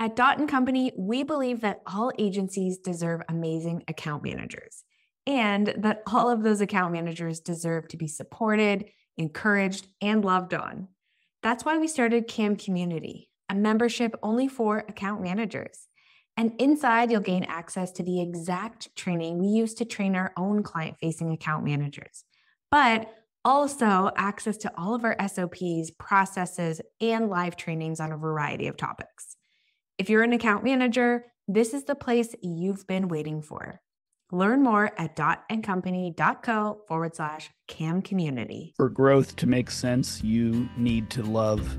At Dot and Company, we believe that all agencies deserve amazing account managers and that all of those account managers deserve to be supported, encouraged, and loved on. That's why we started CAM Community, a membership only for account managers. And inside, you'll gain access to the exact training we use to train our own client-facing account managers, but also access to all of our SOPs, processes, and live trainings on a variety of topics. If you're an account manager, this is the place you've been waiting for. Learn more at dotandcompany.co/CAM community. For growth to make sense, you need to love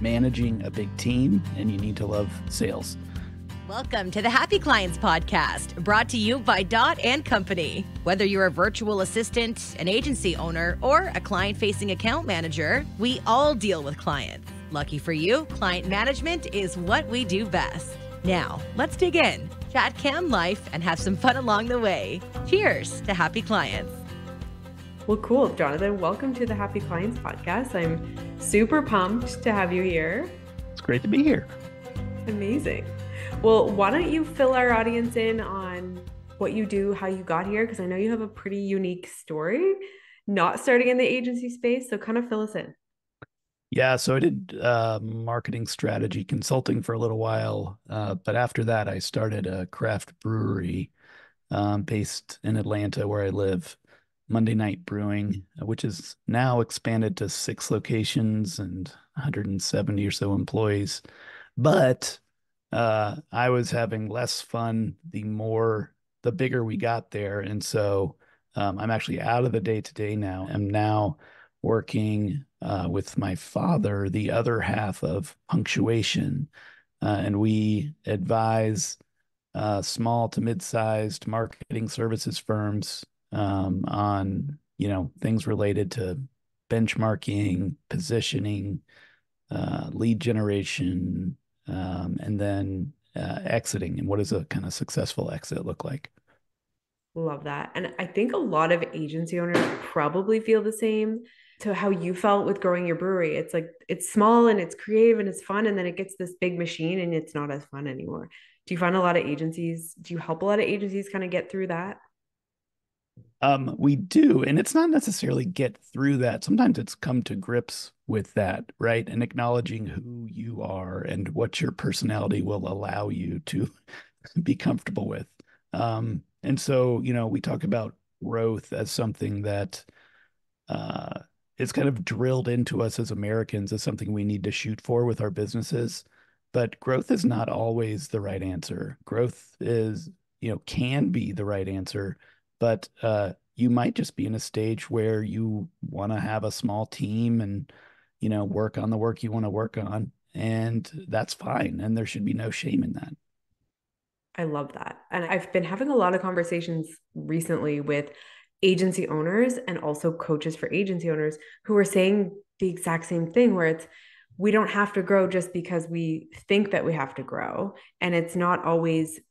managing a big team and you need to love sales. Welcome to the Happy Clients Podcast, brought to you by Dot and Company. Whether you're a virtual assistant, an agency owner, or a client-facing account manager, we all deal with clients. Lucky for you, client management is what we do best. Now, let's dig in, chat cam life, and have some fun along the way. Cheers to happy clients. Well, cool. Jonathan, welcome to the Happy Clients Podcast. I'm super pumped to have you here. It's great to be here. Amazing. Well, why don't you fill our audience in on what you do, how you got here? Because I know you have a pretty unique story, not starting in the agency space. So kind of fill us in. Yeah, so I did marketing strategy consulting for a little while, but after that, I started a craft brewery based in Atlanta, where I live, Monday Night Brewing, which is now expanded to 6 locations and 170 or so employees. But I was having less fun the bigger we got there, and so I'm actually out of the day-to-day now. I'm now working with my father, the other half of Punctuation, and we advise small to mid-sized marketing services firms on things related to benchmarking, positioning, lead generation, and then exiting. And what does a kind of successful exit look like? Love that. And I think a lot of agency owners probably feel the same to how you felt with growing your brewery. It's like, it's small and it's creative and it's fun. And then it gets this big machine and it's not as fun anymore. Do you find do you help a lot of agencies kind of get through that? We do. And it's not necessarily get through that. Sometimes it's come to grips with that, right? And acknowledging who you are and what your personality will allow you to be comfortable with. And so, we talk about growth as something that is kind of drilled into us as Americans as something we need to shoot for with our businesses. But growth is not always the right answer. Growth can be the right answer, but you might just be in a stage where you want to have a small team and, work on the work you want to work on. And that's fine. And there should be no shame in that. I love that. And I've been having a lot of conversations recently with agency owners and also coaches for agency owners who are saying the exact same thing, where we don't have to grow just because we think that we have to grow. And it's not always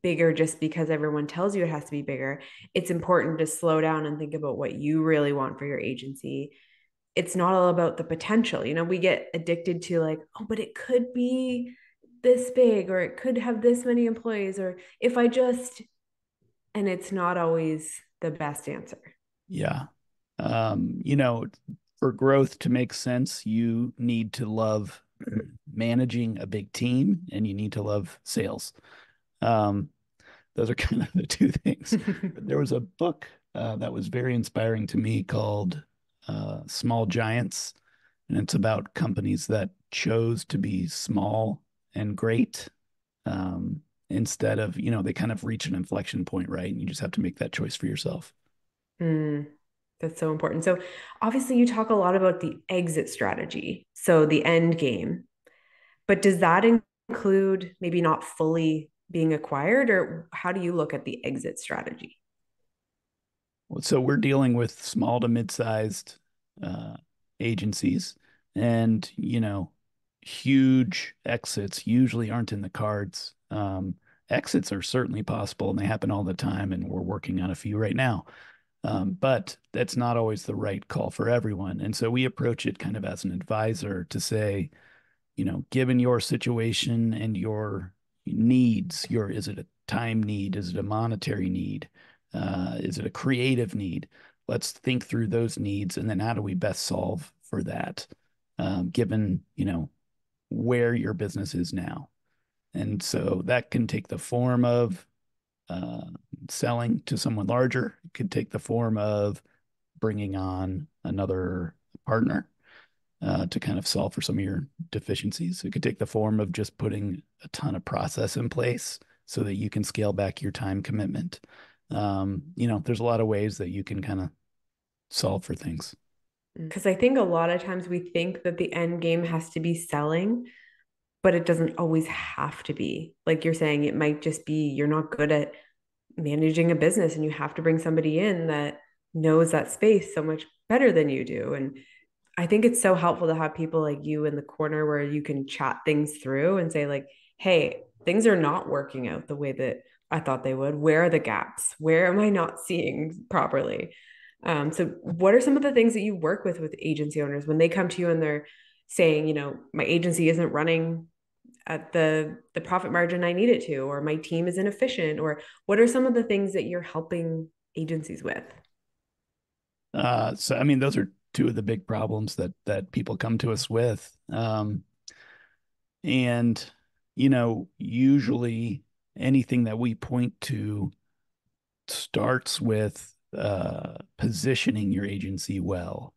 bigger just because everyone tells you it has to be bigger. It's important to slow down and think about what you really want for your agency. It's not all about the potential. We get addicted to like, oh, but it could be this big, or it could have this many employees, or if I just, and it's not always the best answer. Yeah. For growth to make sense, you need to love managing a big team and you need to love sales. Those are kind of the two things. There was a book that was very inspiring to me called Small Giants. And it's about companies that chose to be small and great instead of, they kind of reach an inflection point, right? And you just have to make that choice for yourself. That's so important. So obviously you talk a lot about the exit strategy, so the end game, but does that include maybe not fully being acquired, or how do you look at the exit strategy? So we're dealing with small to mid-sized agencies, and, huge exits usually aren't in the cards. Exits are certainly possible and they happen all the time, and we're working on a few right now. But that's not always the right call for everyone. And so we approach it kind of as an advisor to say, given your situation and your needs, is it a time need? Is it a monetary need? Is it a creative need? Let's think through those needs, and then how do we best solve for that, given, where your business is now. And so that can take the form of uh, selling to someone larger. It could take the form of bringing on another partner to kind of solve for some of your deficiencies. It could take the form of just putting a ton of process in place so that you can scale back your time commitment. There's a lot of ways that you can kind of solve for things. Because I think a lot of times we think that the end game has to be selling, but it doesn't always have to be. Like you're saying, it might just be you're not good at managing a business and you have to bring somebody in that knows that space so much better than you do. And I think it's so helpful to have people like you in the corner where you can chat things through and say, like, hey, things are not working out the way that I thought they would. Where are the gaps? Where am I not seeing properly? So, what are some of the things that you work with agency owners when they come to you and they're saying, my agency isn't running at the profit margin I need it to, or my team is inefficient, or what are some of the things that you're helping agencies with? So I mean, those are two of the big problems that people come to us with. And usually anything that we point to starts with positioning your agency well.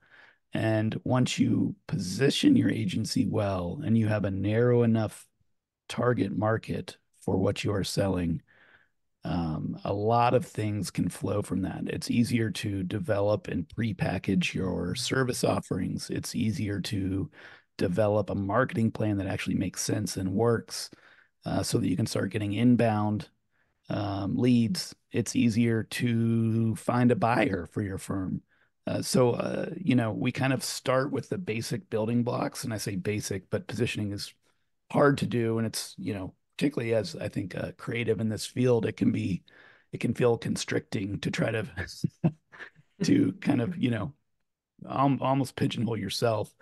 And once you position your agency well and you have a narrow enough target market for what you are selling, a lot of things can flow from that. It's easier to develop and prepackage your service offerings. It's easier to develop a marketing plan that actually makes sense and works so that you can start getting inbound leads. It's easier to find a buyer for your firm. We kind of start with the basic building blocks. And I say basic, but positioning is hard to do. And it's, particularly as I think creative in this field, it can feel constricting to try to to kind of almost pigeonhole yourself.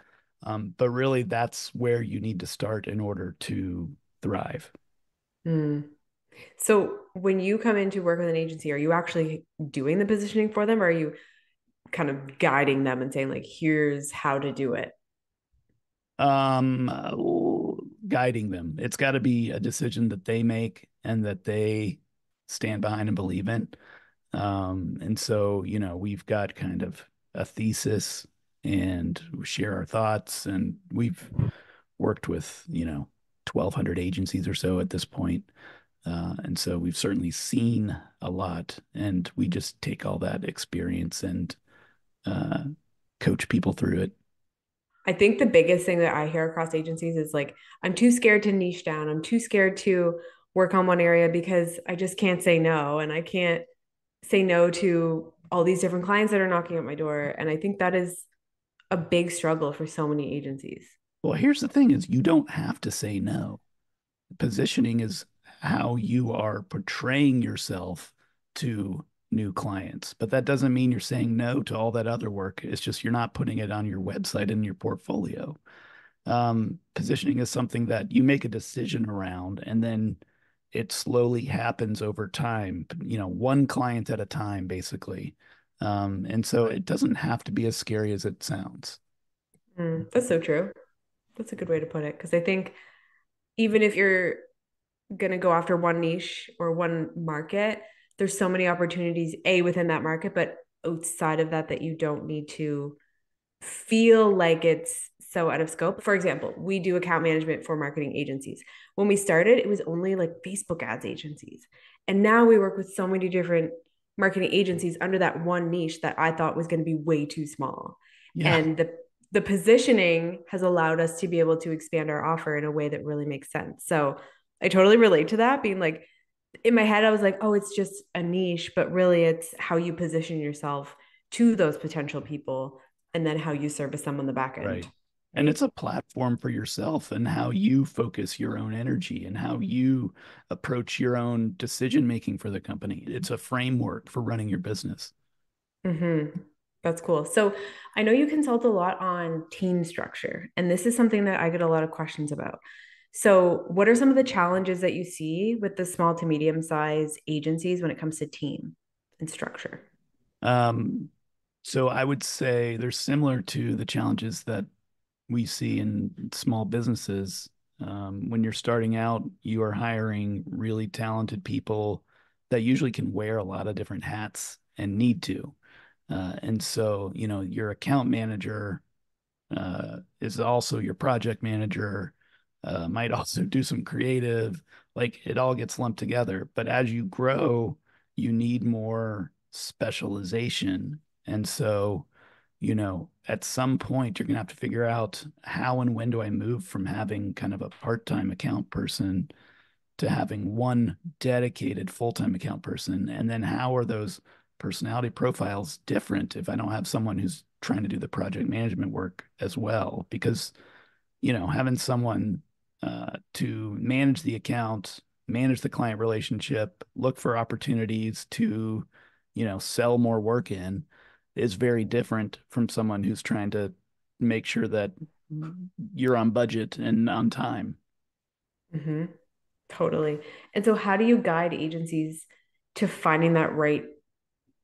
But really, that's where you need to start in order to thrive. Hmm. So when you come in to work with an agency, are you actually doing the positioning for them, or are you kind of guiding them and saying, like, here's how to do it? um Guiding them. It's got to be a decision that they make and that they stand behind and believe in. And so, we've got kind of a thesis and we share our thoughts, and we've worked with 1,200 agencies or so at this point. And so we've certainly seen a lot, and we just take all that experience and uh, coach people through it. I think the biggest thing that I hear across agencies is like, I'm too scared to niche down. I'm too scared to work on one area because I just can't say no. And I can't say no to all these different clients that are knocking at my door. And I think that is a big struggle for so many agencies. Well, here's the thing is you don't have to say no. Positioning is how you are portraying yourself to new clients. But that doesn't mean you're saying no to all that other work. It's just you're not putting it on your website and your portfolio. Positioning is something that you make a decision around, and then it slowly happens over time, one client at a time, basically. And so it doesn't have to be as scary as it sounds. That's so true. That's a good way to put it. Because I think even if you're going to go after one niche or one market, there's so many opportunities, A, within that market, but outside of that, that you don't need to feel like it's so out of scope. For example, we do account management for marketing agencies. When we started, it was only like Facebook ads agencies. And now we work with so many different marketing agencies under that one niche that I thought was going to be way too small. Yeah, And the positioning has allowed us to be able to expand our offer in a way that really makes sense. So I totally relate to that, being like, in my head, I was like, oh, it's just a niche, but really it's how you position yourself to those potential people and then how you service them on the back end. right. And Right. it's a platform for yourself and how you focus your own energy and how you approach your own decision making for the company. It's a framework for running your business. Mm-hmm. That's cool. So I know you consult a lot on team structure, and this is something that I get a lot of questions about. So, what are some of the challenges that you see with the small to medium size agencies when it comes to team and structure? Um, so I would say they're similar to the challenges that we see in small businesses. When you're starting out, you are hiring really talented people that usually can wear a lot of different hats and need to. And so, your account manager is also your project manager, might also do some creative, like it all gets lumped together. But as you grow, you need more specialization. And so, at some point, you're going to have to figure out how and when do I move from having kind of a part-time account person to having one dedicated full-time account person? And then how are those personality profiles different if I don't have someone who's trying to do the project management work as well? Because, having someone to manage the account, manage the client relationship, look for opportunities to, sell more work in is very different from someone who's trying to make sure that you're on budget and on time. Hmm. Totally. And so, how do you guide agencies to finding that right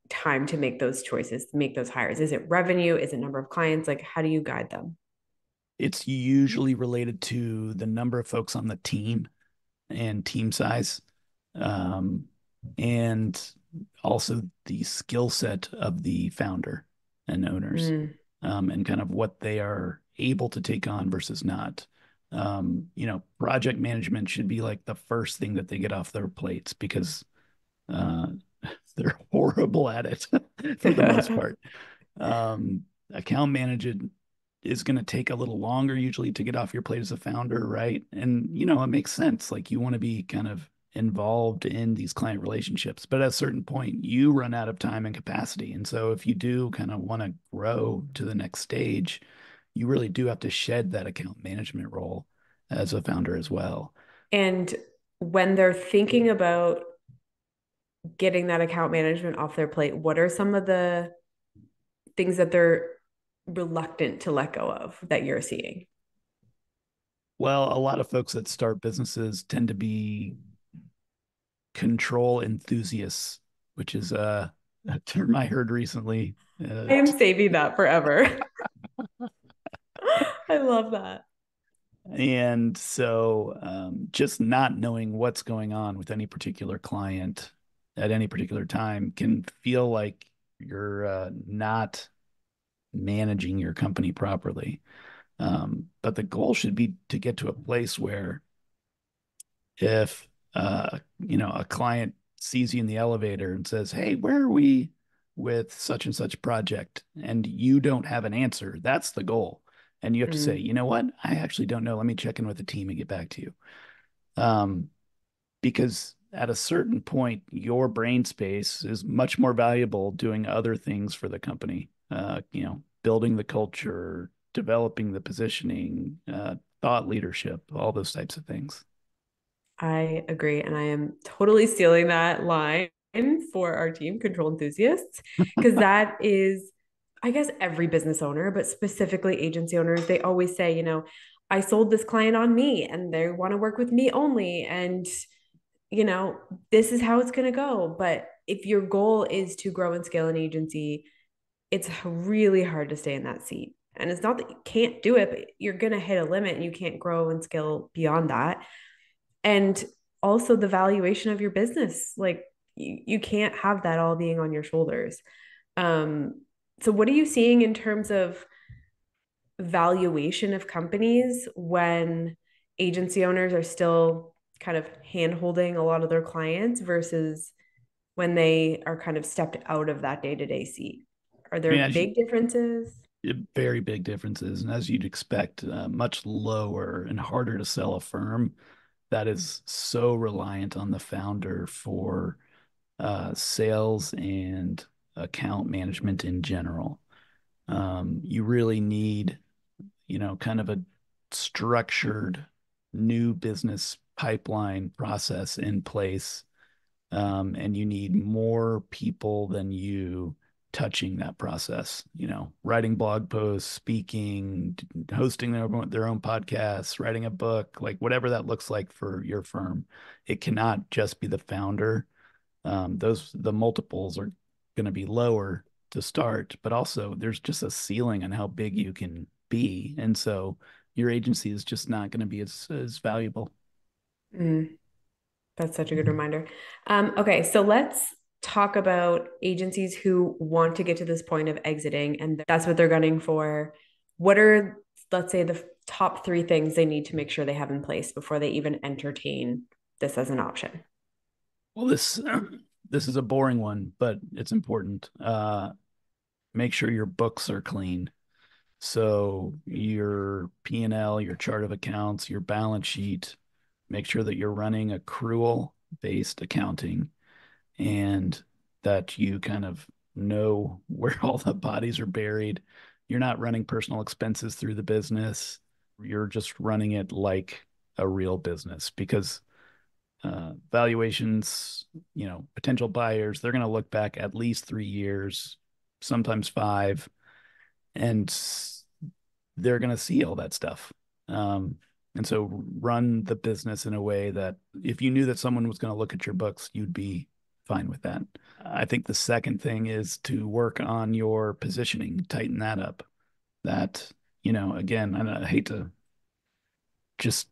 time to make those choices, to make those hires? Is it revenue? Is it number of clients? Like, how do you guide them? It's usually related to the number of folks on the team and team size, um, and also the skill set of the founder and owners, Mm, and kind of what they are able to take on versus not. Project management should be like the first thing that they get off their plates because uh, they're horrible at it for the most part. Account management is going to take a little longer usually to get off your plate as a founder, right? And it makes sense. Like you want to be kind of involved in these client relationships, but at a certain point, you run out of time and capacity. And so if you do kind of want to grow to the next stage, you really do have to shed that account management role as a founder as well. and when they're thinking about getting that account management off their plate, what are some of the things that they're reluctant to let go of that you're seeing? Well, a lot of folks that start businesses tend to be control enthusiasts, which is a term I heard recently. I am saving that forever. I love that. And so just not knowing what's going on with any particular client at any particular time can feel like you're not managing your company properly. But the goal should be to get to a place where if a client sees you in the elevator and says, "Hey, where are we with such and such project?" and you don't have an answer, that's the goal. And you have to say, Mm. "You know what? I actually don't know. Let me check in with the team and get back to you." Um, because at a certain point, your brain space is much more valuable doing other things for the company. Building the culture, developing the positioning, thought leadership, all those types of things. I agree. And I am totally stealing that line for our team, control enthusiasts, because that is, I guess, every business owner, but specifically agency owners, they always say, I sold this client on me and they want to work with me only. And, you know, this is how it's going to go. But if your goal is to grow and scale an agency, it's really hard to stay in that seat. And it's not that you can't do it, but you're going to hit a limit and you can't grow and scale beyond that. And also the valuation of your business, like you can't have that all being on your shoulders. So what are you seeing in terms of valuation of companies when agency owners are still kind of hand holding a lot of their clients versus when they are kind of stepped out of that day-to-day seat? Are I there mean, as you, big differences? very big differences, and as you'd expect, much lower and harder to sell a firm that is so reliant on the founder for sales and account management in general. You really need, kind of a structured new business pipeline process in place. And you need more people than you touching that process, writing blog posts, speaking, hosting their own podcasts, writing a book, like whatever that looks like for your firm. It cannot just be the founder. The multiples are going to be lower to start, but also there's just a ceiling on how big you can be. And so your agency is just not going to be as valuable. Mm, that's such a good reminder. Okay, so let's talk about agencies who want to get to this point of exiting, and that's what they're gunning for. What are, let's say, the top three things they need to make sure they have in place before they even entertain this as an option? Well, this is a boring one, but it's important. Make sure your books are clean. So your P&L, your chart of accounts, your balance sheet, make sure that you're running accrual based accounting and that you kind of know where all the bodies are buried. You're not running personal expenses through the business. You're just running it like a real business because valuations, potential buyers, they're going to look back at least 3 years, sometimes five, and they're going to see all that stuff. And so run the business in a way that if you knew that someone was going to look at your books, you'd be fine with that. I think the second thing is to work on your positioning, tighten that up. That, again, I hate to just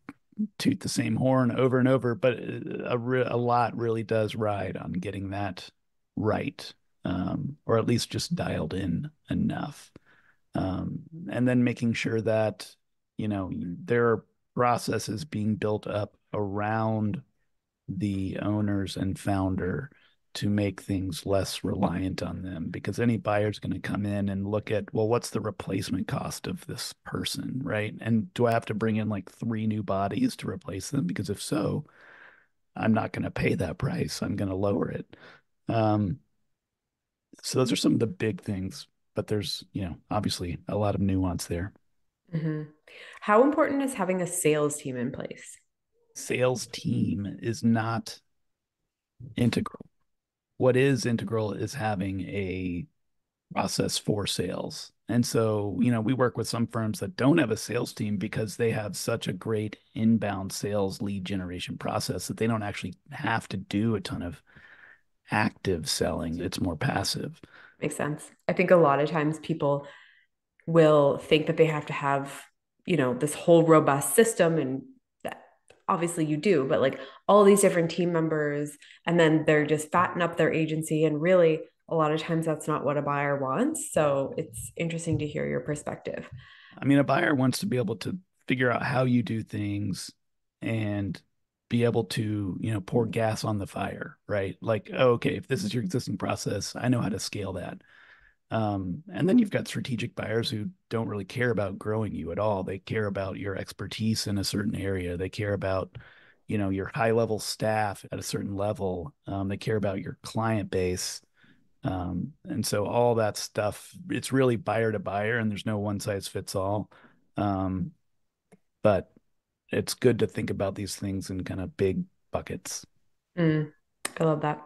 toot the same horn over and over, but a lot really does ride on getting that right, or at least just dialed in enough. And then making sure that, there are processes being built up around the owners and founder to make things less reliant on them because any buyer is going to come in and look at, well, what's the replacement cost of this person, right? And do I have to bring in like 3 new bodies to replace them? Because if so, I'm not going to pay that price. I'm going to lower it. Um, so those are some of the big things, but there's, obviously a lot of nuance there. Mm-hmm. How important is having a sales team in place? Sales team is not integral. What is integral is having a process for sales. And so, we work with some firms that don't have a sales team because they have such a great inbound sales lead generation process that they don't actually have to do a ton of active selling. It's more passive. Makes sense. I think a lot of times people will think that they have to have, this whole robust system, and that obviously you do, but like all these different team members, and then they're just fatten up their agency. And really, a lot of times that's not what a buyer wants. So it's interesting to hear your perspective. I mean, a buyer wants to be able to figure out how you do things and be able to, pour gas on the fire, right? Like, oh, okay, if this is your existing process, I know how to scale that. And then you've got strategic buyers who don't really care about growing you at all. They care about your expertise in a certain area. They care about, your high level staff at a certain level. They care about your client base. And so all that stuff, it's really buyer to buyer, and there's no one size fits all. Um, but it's good to think about these things in kind of big buckets. Mm, I love that.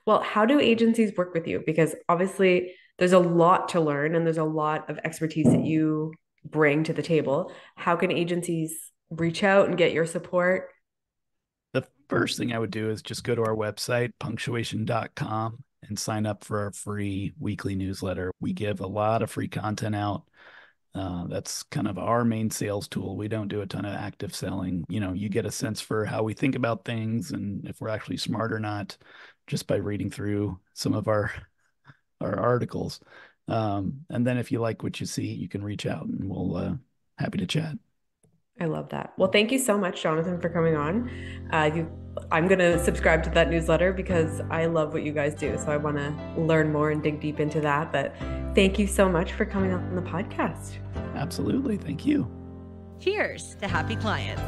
Well, how do agencies work with you? Because obviously there's a lot to learn and there's a lot of expertise that you bring to the table. How can agencies reach out and get your support? The first thing I would do is just go to our website, punctuation.com, and sign up for our free weekly newsletter. We give a lot of free content out. That's kind of our main sales tool. We don't do a ton of active selling. You get a sense for how we think about things and if we're actually smart or not just by reading through some of our articles. And then if you like what you see, you can reach out and we'll happy to chat. I love that. Well, thank you so much, Jonathan, for coming on. I'm going to subscribe to that newsletter because I love what you guys do. So I want to learn more and dig deep into that. But thank you so much for coming on the podcast. Absolutely. Thank you. Cheers to happy clients.